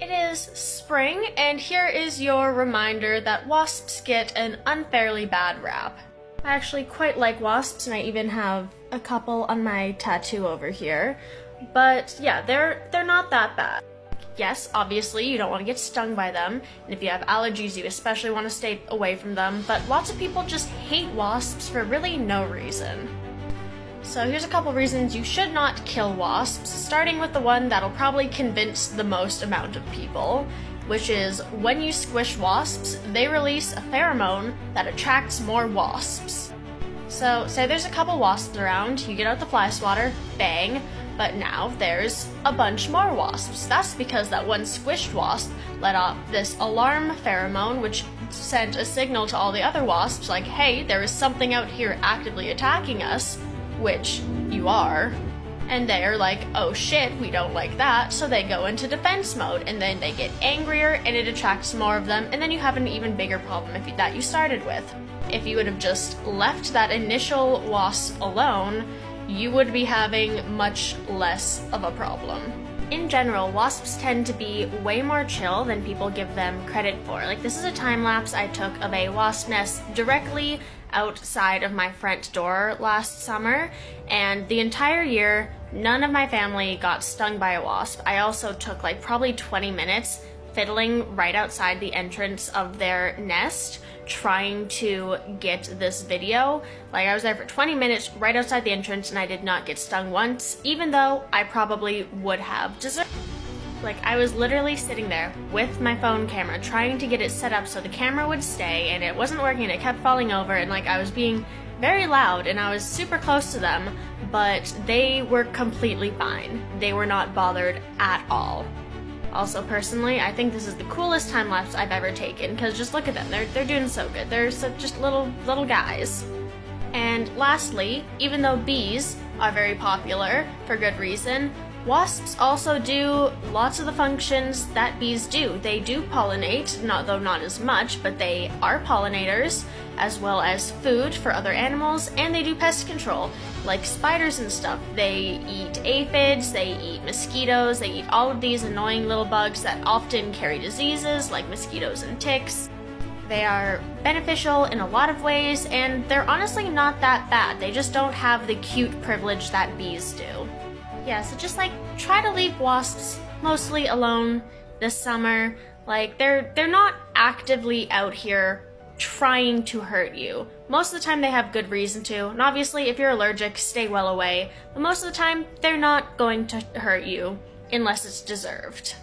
It is spring, and here is your reminder that wasps get an unfairly bad rap. I actually quite like wasps, and I even have a couple on my tattoo over here. But yeah, they're not that bad. Yes, obviously you don't want to get stung by them, and if you have allergies you especially want to stay away from them, but lots of people just hate wasps for really no reason. So here's a couple reasons you should not kill wasps, starting with the one that'll probably convince the most amount of people, which is when you squish wasps, they release a pheromone that attracts more wasps. So say there's a couple wasps around, you get out the fly swatter, bang, but now there's a bunch more wasps. That's because that one squished wasp let off this alarm pheromone, which sent a signal to all the other wasps like, hey, there is something out here actively attacking us, which you are. And they're like, oh shit, we don't like that, so they go into defense mode, and then they get angrier, and it attracts more of them, and then you have an even bigger problem that you started with. If you would have just left that initial wasp alone, you would be having much less of a problem. In general, wasps tend to be way more chill than people give them credit for. Like, this is a time lapse I took of a wasp nest directly outside of my front door last summer, and the entire year, none of my family got stung by a wasp. I also took like probably 20 minutes fiddling right outside the entrance of their nest, trying to get this video. Like, I was there for 20 minutes right outside the entrance and I did not get stung once, even though I probably would have deserved. Like, I was literally sitting there with my phone camera trying to get it set up so the camera would stay, and it wasn't working and it kept falling over, and like I was being very loud and I was super close to them, but they were completely fine. They were not bothered at all. Also, personally, I think this is the coolest time lapse I've ever taken, because just look at them, they're doing so good. They're just little guys. And lastly, even though bees are very popular for good reason, wasps also do lots of the functions that bees do. They do pollinate, though not as much, but they are pollinators, as well as food for other animals, and they do pest control, like spiders and stuff. They eat aphids, they eat mosquitoes, they eat all of these annoying little bugs that often carry diseases, like mosquitoes and ticks. They are beneficial in a lot of ways, and they're honestly not that bad. They just don't have the cute privilege that bees do. Yeah, so just like try to leave wasps mostly alone this summer. Like, they're not actively out here trying to hurt you. Most of the time they have good reason to, and obviously if you're allergic, stay well away, but most of the time they're not going to hurt you unless it's deserved.